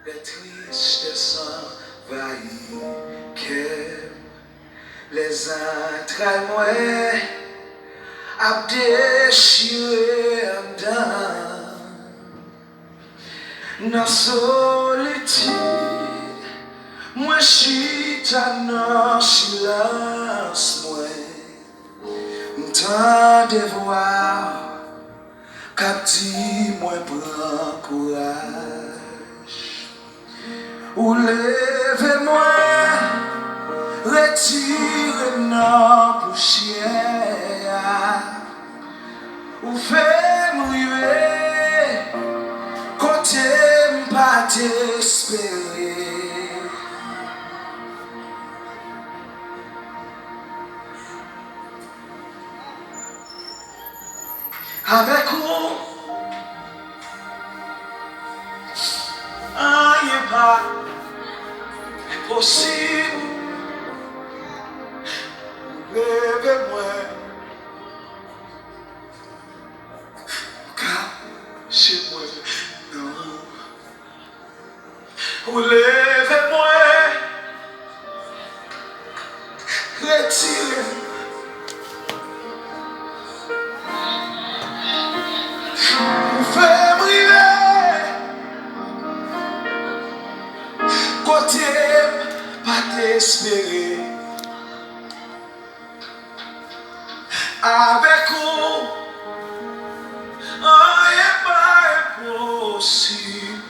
Les tristesses envahissent les entrailles moins à déchirer dans la solitude. Moi chita dans silence moi m'tend de voir qu'a dit moi prend courage ou levez-moi retire dans poussière ou fait mourir côté m'pas t'espérer. Avec vous, rien n'est pas possible. Levez-moi, cachez-moi, non. Levez-moi, retirez. Fais briller, côté pas t'espérer. Avec vous, rien pas impossible.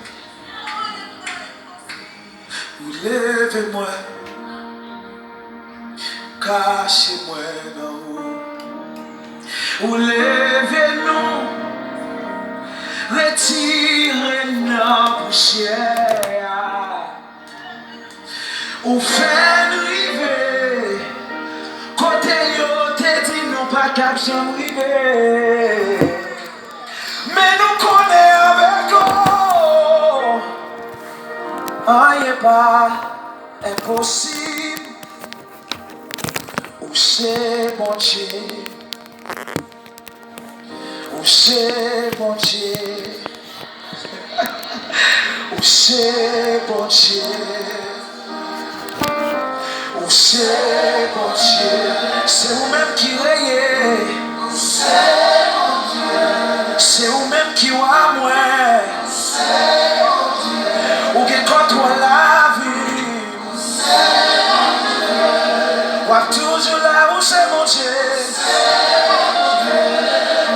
Vous levez-moi, cachez-moi dans vous. Vous levez-nous, retirez la poussière. Ou fait river, côté yo te dit non pas qu'à river. Mais nous connaissons avec eux, rien pas impossible. Ou c'est bon Dieu, ou c'est bon Dieu. Ou c'est bon Dieu, ou c'est bon Dieu, c'est vous-même qui rayez. C'est bon Dieu, c'est vous-même qui voit moi. C'est bon Dieu, ou qui contrôle la vie. C'est bon Dieu, ou toujours là où c'est mon Dieu. C'est bon Dieu,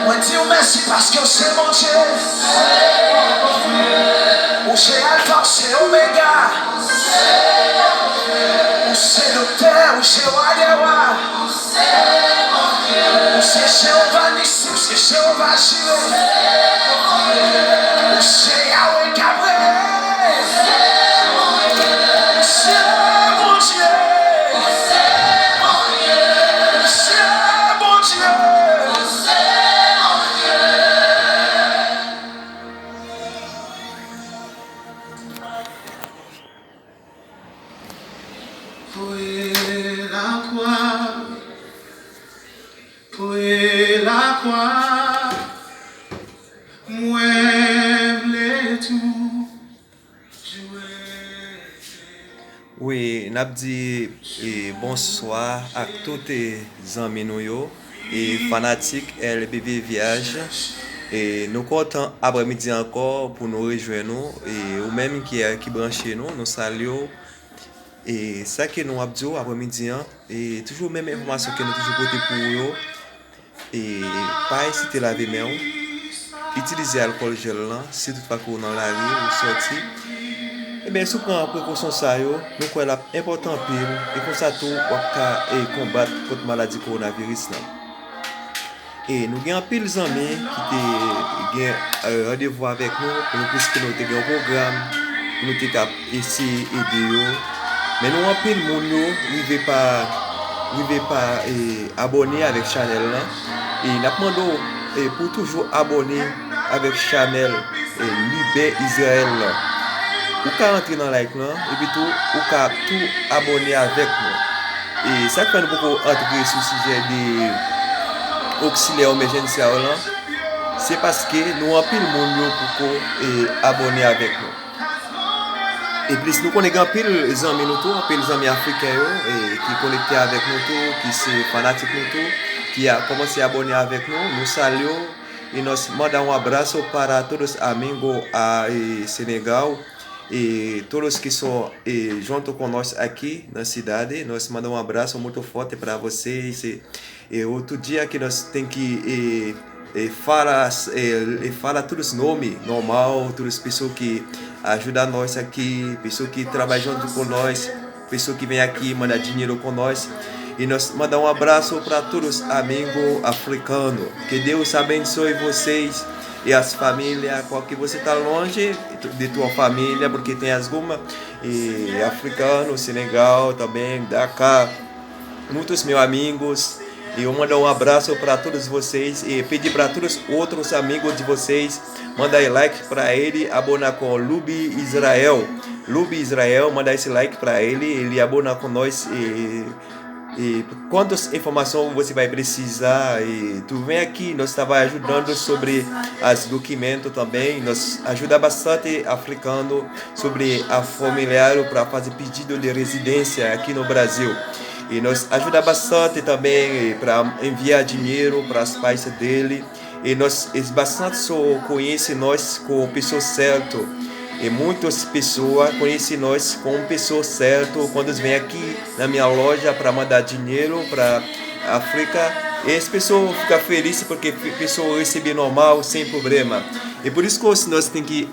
moi dis merci parce que c'est mon Dieu. C'est bon Dieu. Ou c'est Alpha, c'est Omega. Ou c'est Docteur, ou c'est Roi des Rois. Ou c'est Jéhovah Nissi, ou c'est Jéhovah Jireh. Ou c'est Yahweh Gabriel. C'est mon Dieu. C'est mon Dieu. Pour la croix, moi v'lais tout jouer. Oui, n'a dit bonsoir à tous les amis nous et fanatiques LBB Vierge. Et nous comptons après-midi encore pour nous rejoindre et ou même qui branché nous saluons. Et ça que nous avons dit après-midi et toujours même information que nous toujours porté pour eux. Et pas hésiter à laver main, utiliser alcool gel là, si toutefois qu'on dans la rue ou sorti. Et bien si on prend précaution ça yo, nous quoi important pile et comme ça tout on combattre contre maladie coronavirus là. Et nous avons pile d'amis qui ont rendez-vous avec nous pour nous puisque nous avons un programme pour nous essayer d'aider. Mais nous avons pile de monde qui ne veut pas abonner avec Chanel là. Et nous demandons pour toujours abonner avec Chanel Libé Israël. Vous pouvez entrer dans like là et puis tout, vous pouvez tout abonner avec nous. Et ça fait nous beaucoup entrer sur le sujet des auxiliaires émergentiels là. C'est parce que nous avons pile de monde pour abonner avec nous. E plis nou konen gan pil zanmi nou tou, pil zanmi afriken yo, ki konekte avek nou tou, ki se fanatik nou tou, ki a komanse abone avek nou, nou salyo, e nós manda abraço para todos amigos a Senegal, e todos que são junto com nós aqui na cidade, nós mandamos abraço muito forte para vocês, e outro dia que nós tem que fala todos os nomes normal, todas as pessoas que ajudam nós aqui, pessoas que trabalham junto com nós, pessoas que vêm aqui mandar dinheiro com nós. E nós mandamos abraço para todos os amigos africanos. Que Deus abençoe vocês e as famílias. Qualquer você está longe de tua família, porque tem alguma africanos, Senegal também, Dakar, muitos meus amigos. E eu mando abraço para todos vocês e pedir para todos os outros amigos de vocês, manda aí like para ele, abona com Lubi Israel. Lubi Israel, manda esse like para ele abona com nós e quantas informações você vai precisar. E tu vem aqui, nós estava ajudando sobre os documentos também, nós ajuda bastante africano sobre a formulário para fazer pedido de residência aqui no Brasil. E nós ajuda bastante também para enviar dinheiro para os pais dele. E nós bastante só conhece nós com pessoas certas. E muitas pessoas conhecem nós com pessoas certas quando eles vêm aqui na minha loja para mandar dinheiro para a África. E as pessoas ficam felizes porque a pessoa recebe normal, sem problema. E por isso que nós temos que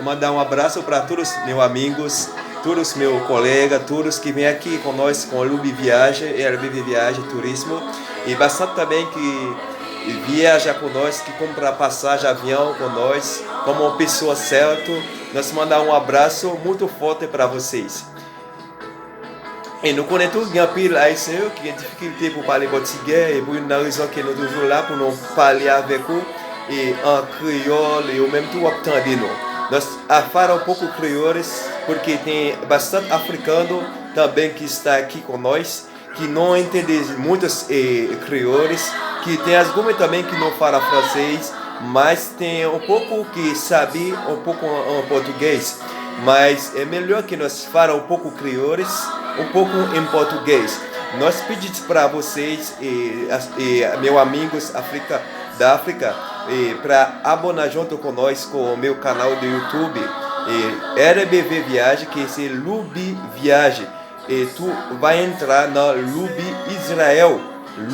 mandar abraço para todos os meus amigos, todos os meus colegas, todos que vêm aqui com nós, com a Lubi Viagem, LBV Viagem Turismo. E bastante também que viaja com nós, que compra passagem, avião com nós, como uma pessoa certa. Nós mandamos abraço muito forte para vocês. E nous connaissons tous les pays haïtiens qui ont des difficultés pour parler portugais, et pour une raison que nous sommes toujours là pour nous parler avec eux et en créole et au même temps attendre nous. Nós falar pouco creoles porque tem bastante africano também que está aqui com nós, que não entende muitos creoles, que tem algumas também que não fala francês, mas tem um pouco que sabe um pouco em português. Mas é melhor que nós falem um pouco creoles, um pouco em português. Nós pedimos para vocês meus amigos da África, para abonar junto com nós com o meu canal do YouTube, RBV Viagem, que é Lubi Viagem. E tu vai entrar na Lubi Israel.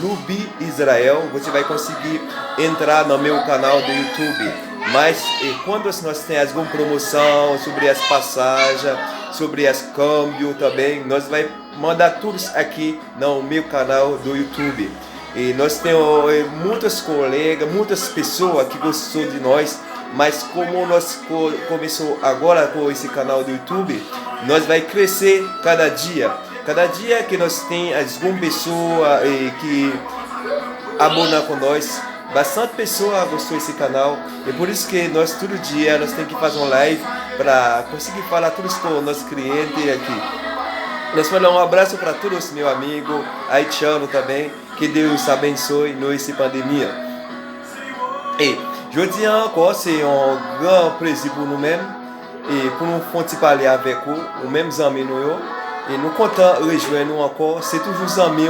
Lubi Israel, você vai conseguir entrar no meu canal do YouTube. Mas quando nós temos alguma promoção sobre as passagens, sobre as câmbio também, nós vai mandar tudo aqui no meu canal do YouTube. E nós temos muitos colegas, muitas pessoas que gostou de nós, mas como nós começou agora com esse canal do YouTube, nós vai crescer cada dia. Cada dia que nós tem alguma pessoa que abona com nós, bastante pessoa gostou desse canal, e por isso que nós todo dia nós temos que fazer uma live para conseguir falar tudo com os nossos clientes aqui. Nós mandamos um abraço para todos os meus amigos haitianos também, que Deus abençoe nessa pandemia. E aujourd'hui encore, c'est un grand plaisir pour nous-mêmes et pour nous faire parler avec vous, ou même amis nous. Et nous comptons rejoindre nous encore. C'est toujours amis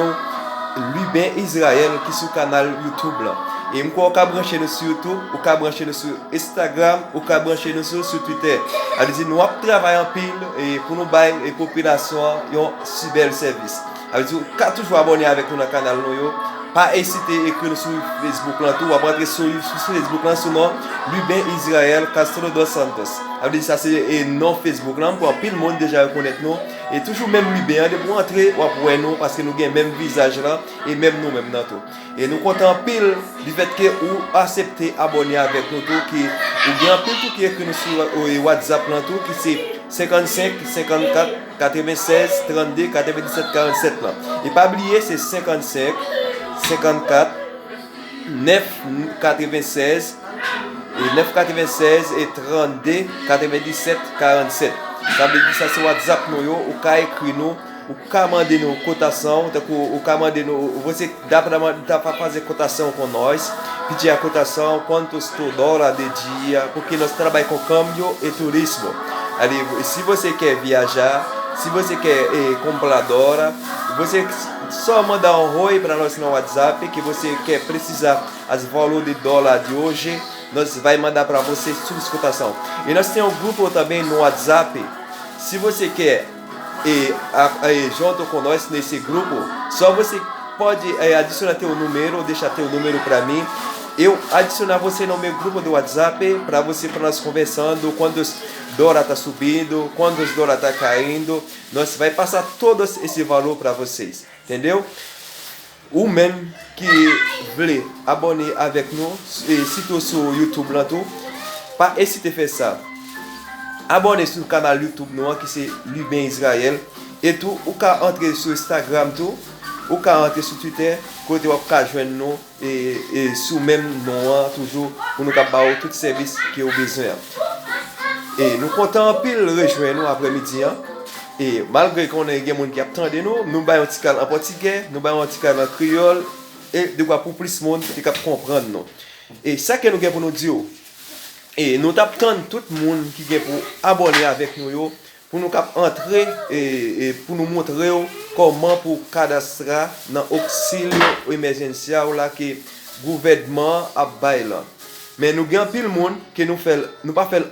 Lubin Israël qui est sur le canal YouTube là. Et nous pouvons brancher nous sur YouTube, ou brancher nous sur Instagram, ou brancher nous sur Twitter. Alors nous travaillons en pile pour nous bailler les populations un super service. Alors nous toujours abonner avec nous dans le canal nous. Pas hésiter à écrire sur Facebook là tout, ou après sur Facebook là sur nom Lubin Israël Castro dos Santos. Alors ça c'est non Facebook là pour tout le monde déjà reconnaître nous et toujours même Lubin de pour entrer ou pour nous parce que nous avons même visage là et même nous même dans tout. Et nous comptons pile du fait que vous acceptez abonner avec nous tout qui ou bien pile tout qui écrit nous sur WhatsApp là tout qui c'est 55 54 96 32 97 47 là. Et pas oublier c'est 55 54 9 96 et 9 96 et 32 97 47. Ça veut dire ça c'est WhatsApp nous ou ka écrit nous ou ka demander nos cotations ou ka demander nous você dá para fazer cotação com nós, pedir a cotação quantos $, de dia, porque nós trabalhamos com câmbio e turismo. Ali, se você quer viajar, se você quer compradora, você só mandar um oi para nós no WhatsApp que você quer precisar as valores de dólar de hoje, nós vai mandar para você sua escutação. E nós temos um grupo também no WhatsApp. Se você quer junto com nós nesse grupo, só você pode adicionar teu número, deixar teu número para mim. Eu adicionar você no meu grupo do WhatsApp para nós conversando quando os dólar tá subindo, quando os dólar tá caindo, nós vai passar todo esse valor para vocês, entendeu? Ou même qui veut abonner avec nous, surtout sur YouTube là tout, pas hésiter à faire ça. Abonnez sur le canal YouTube nous qui c'est Lubin Israël et tout, ou qu'à entrer sur Instagram tout, ou qu'à entrer sur Twitter, côté ou qu'à joindre nous et sous même nom toujours pour nous capable tout service qui ont besoin. Et nous comptons pile rejoindre nous après-midi. Et malgré qu'on ait des gens qui attendent nous, nous avons un petit en portugais, nous avons un petit en créole, et de quoi pour plus de monde qui comprendre nous. Et ça que nous avons pour nous dire, et nous attendons tout le monde qui est pour abonner avec nous, pour nous entrer et pour nous montrer comment pour cadastrer dans l'auxile émergentiel là que le gouvernement a baillé là. Mais nous avons pile monde qui nous fait, nous pas faire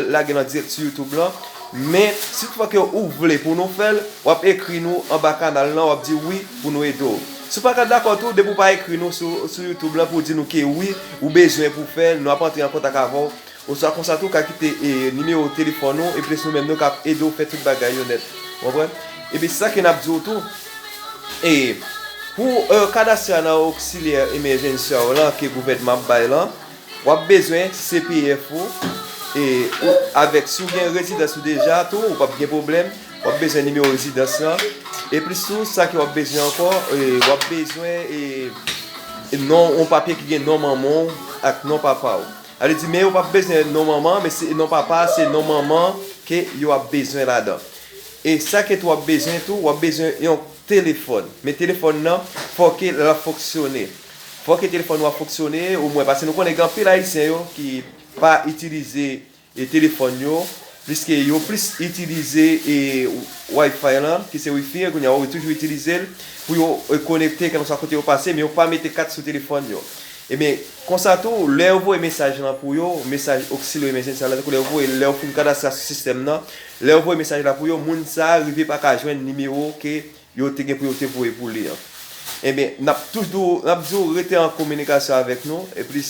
la guerre direct sur YouTube là. Mais si tu vois que vous voulez pour nous faire, vous écrire nous en bas canal là, vous dire oui pour nous aider. Si vous pas d'accord tout, de vous pas écrire nous sur YouTube là pour dire nous que oui, ou besoin pour faire, nous pas entrer en contact avant. Ou soit comme ça tout qu'à quitter numéro de téléphone nous et puis nous même nous cap aider faire toute bagaille honnête. Vous comprenez? Et puis ça que n'a dit tout. Et pour cadastrer dans auxiliaire émergentiel là que le gouvernement bail là, vous avez besoin CPF et avec si vous avez une résidence déjà, tout, ou pas de problème, vous avez besoin de numéro de résidence là. Et plus tout ça que vous avez besoin encore, vous avez besoin non un papier qui est non maman avec non papa. Elle dit mais vous pas besoin de non maman, mais c'est non papa, c'est non maman que vous avez besoin là-dedans. Et ça que tu as besoin tout, vous avez besoin d'un téléphone. Mais le téléphone là, faut qu'il fonctionne. Faut que le téléphone va fonctionner au moins parce que nous connaissons grand pile haïtien qui pas utiliser le téléphone puisque yo plus utiliser et Wi-Fi là qui c'est Wi-Fi qu'on a toujours utilisé pour connecter quand on soit côté au passé mais on pas mettre 4 sur téléphone yo. Et bien comme ça tout leur envoyer message là pour yo message auxiliaire émergentiel là pour leur envoyer leur pour cadastrer ce système là leur envoyer message là pour yo moun ça arriver pas qu'à joindre numéro que yo te pour lire. Et bien n'a toujours rester en communication avec nous et puis